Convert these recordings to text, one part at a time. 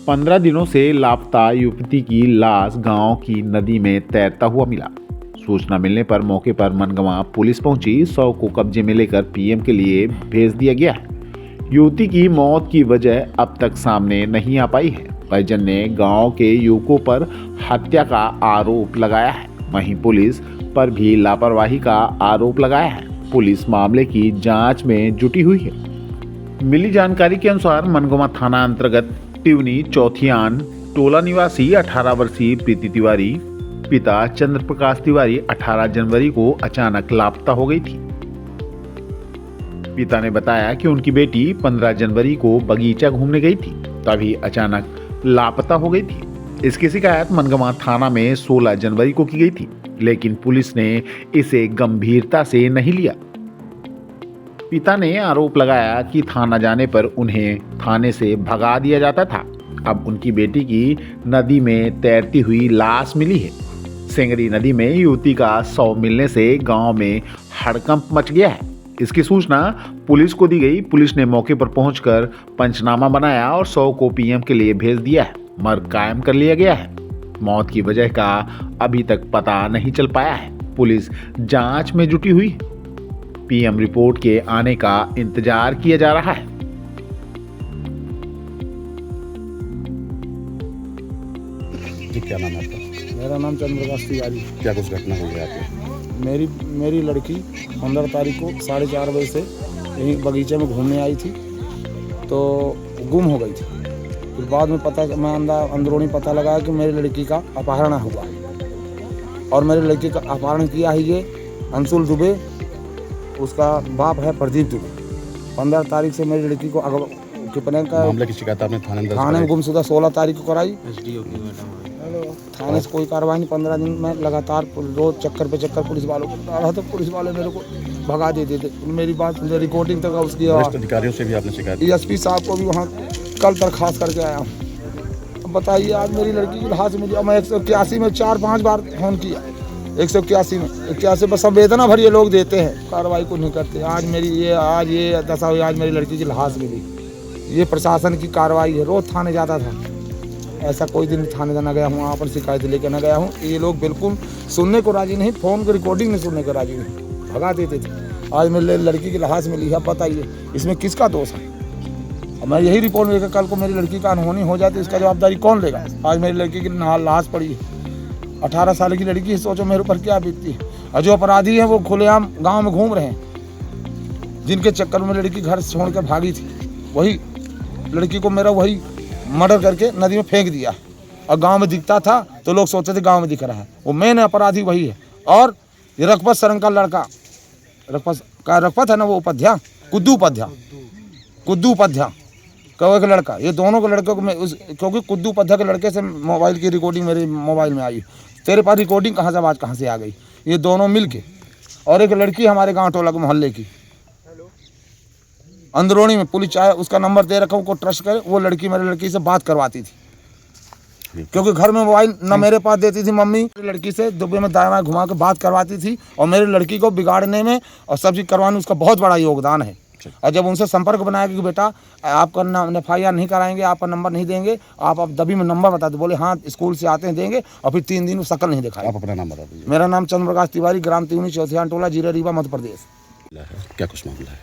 15 दिनों से लापता युवती की लाश गांव की नदी में तैरता हुआ मिला। सूचना मिलने पर मौके पर मनगवा पुलिस पहुंची। शव को कब्जे में लेकर पीएम के लिए भेज दिया गया है। युवती की मौत की वजह अब तक सामने नहीं आ पाई है। परिजन ने गांव के युवकों पर हत्या का आरोप लगाया है। वहीं पुलिस पर भी लापरवाही का आरोप लगाया है। पुलिस मामले की जांच में जुटी हुई है। मिली जानकारी के अनुसार मनगवा थाना अंतर्गत टिवनी चौथियान टोला निवासी 18 वर्षीय प्रीति तिवारी पिता चंद्र प्रकाश तिवारी 18 जनवरी को अचानक लापता हो गई थी। पिता ने बताया कि उनकी बेटी 15 जनवरी को बगीचा घूमने गई थी, तभी अचानक लापता हो गई थी। इसकी शिकायत मनगवा थाना में 16 जनवरी को की गई थी, लेकिन पुलिस ने इसे गंभीरता से नहीं लिया। पिता ने आरोप लगाया कि थाना जाने पर उन्हें थाने से भगा दिया जाता था। अब उनकी बेटी की नदी में तैरती हुई लाश मिली है। सेंगरी नदी में युवती का शव मिलने से गांव में हड़कंप मच गया है। इसकी सूचना पुलिस को दी गई। पुलिस ने मौके पर पहुंचकर पंचनामा बनाया और शव को पीएम के लिए भेज दिया है। मर्ग कायम कर लिया गया है। मौत की वजह का अभी तक पता नहीं चल पाया है। पुलिस जांच में जुटी हुई है। पीएम रिपोर्ट के आने का इंतजार किया जा रहा है। जी, क्या नाम है आपका? मेरा नाम चंद्र प्रकाश तिवारी। क्या कुछ घटना हुई है आपके? मेरी लड़की 15 तारीख को 4:30 बजे से यहीं बगीचे में घूमने आई थी, तो गुम हो गई थी। फिर बाद में मैं अंदरूनी पता लगाया कि मेरी लड़की का अपहरण हुआ, और मेरी लड़की का अपहरण किया ही ये अंशुल दुबे, उसका बाप है प्रदीप दुबे। 15 तारीख से मेरी लड़की को कितने का मामले की शिकायत आपने थाने में गुमशुदा 16 तारीख को कराई। थाने से कोई कार्रवाई नहीं। 15 दिन में लगातार रोज चक्कर पे चक्कर पुलिस वालों को बता रहा था। पुलिस वाले मेरे को भगा देते थे। मेरी बात रिकॉर्डिंग तक उसकी अधिकारियों से भी आपने शिकायत? एसपी साहब को भी वहाँ कल दरखास्त करके आया हूँ। अब बताइए, आज मेरी लड़की की लाश मिली। मैं 181 में 4-5 बार फोन किया। 181 में 81 पर संवेदना भर ये लोग देते हैं, कार्रवाई को नहीं करते। आज ये दशा हुई। आज मेरी लड़की की लाश मिली। ये प्रशासन की कार्रवाई है। रोज थाने जाता था, ऐसा कोई दिन थाने न गया हूँ, वहाँ पर शिकायत लेकर न गया हूँ। ये लोग बिल्कुल सुनने को राजी नहीं, फ़ोन की रिकॉर्डिंग नहीं सुनने को राजी नहीं, भगा देते थे। आज मेरी लड़की की लाश मिली है। बताइए इसमें किसका दोष है? अब मैं यही रिपोर्ट लेकर कल को मेरी लड़की का अनहोनी हो जाती, इसका जवाबदारी कौन लेगा? आज मेरी लड़की की लाश पड़ी है। 18 साल की लड़की है, सोचो मेरे ऊपर क्या बीतती है। और जो अपराधी हैं वो खुलेआम गाँव में घूम रहे हैं। जिनके चक्कर में लड़की घर छोड़ कर भागी थी, वही लड़की को मेरा वही मर्डर करके नदी में फेंक दिया। और गांव में दिखता था तो लोग सोचते थे गांव में दिख रहा है। वो मेन अपराधी वही है। और ये रघुपत सरंग का लड़का, रघुपत है ना, वो उपाध्याय, कुद्दू उपाध्याय का एक लड़का। ये दोनों के लड़कों को क्योंकि कुद्दू उपाध्याय के लड़के से मोबाइल की रिकॉर्डिंग मेरे मोबाइल में आई। तेरे पास रिकॉर्डिंग कहाँ से, आवाज़ कहाँ से आ गई? ये दोनों मिल के, और एक लड़की हमारे गाँव टोला के मोहल्ले की अंदरूनी में, पुलिस चाहे उसका नंबर दे रखा, उनको ट्रस्ट करे। वो लड़की मेरी लड़की से बात करवाती थी, क्योंकि घर में मोबाइल न मेरे पास देती थी मम्मी। मेरी लड़की से दुबई में दाएं बाएं घुमा के बात करवाती थी, और मेरी लड़की को बिगाड़ने में और सब चीज़ करवाने में उसका बहुत बड़ा योगदान है। और जब उनसे संपर्क बनाया कि बेटा आपका FIR नहीं कराएंगे, आपका नंबर नहीं देंगे, आप दबी में नंबर बता दो, बोले हाँ स्कूल से आते हैं देंगे। और फिर 3 दिन शक्ल नहीं दिखाई। आप अपना नाम बता दीजिए। मेरा नाम चंद्र प्रकाश तिवारी, ग्राम तिवनी चौथियान टोला, जिला रीवा, मध्य प्रदेश। क्या कुछ मामला है?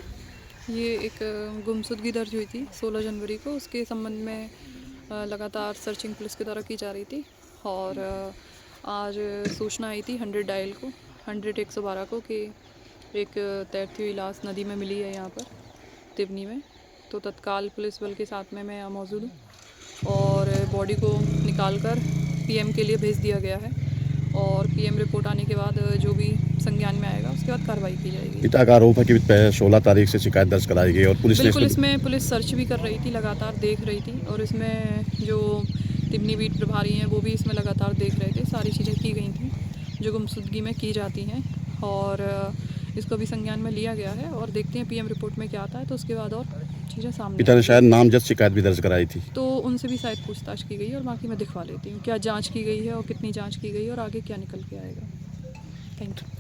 ये एक गुमशुदगी दर्ज हुई थी 16 जनवरी को। उसके संबंध में लगातार सर्चिंग पुलिस के द्वारा की जा रही थी, और आज सूचना आई थी 100 डायल को, 100-112 को, कि एक तैरती हुई लाश नदी में मिली है यहाँ पर तिवनी में। तो तत्काल पुलिस बल के साथ में मैं यहाँ मौजूद हूँ, और बॉडी को निकालकर पीएम के लिए भेज दिया गया है। और पीएम रिपोर्ट आने के बाद जो भी संज्ञान में आएगा उसके बाद कार्रवाई की जाएगी। पिता का आरोप है कि 16 तारीख से शिकायत दर्ज कराई गई, और पुलिस बिल्कुल इसमें पुलिस सर्च भी कर रही थी, लगातार देख रही थी। और इसमें जो तिवनी बीट प्रभारी हैं वो भी इसमें लगातार देख रहे थे। सारी चीज़ें की गई थी जो गुमशुदगी में की जाती हैं, और इसको भी संज्ञान में लिया गया है। और देखते हैं पीएम रिपोर्ट में क्या आता है, तो उसके बाद और चीज़ें सामने। पिता ने शायद नामजद शिकायत भी दर्ज कराई थी, तो उनसे भी शायद पूछताछ की गई है, और बाकी मैं दिखवा लेती हूँ क्या जांच की गई है और कितनी जांच की गई है और आगे क्या निकल के आएगा। Thank you.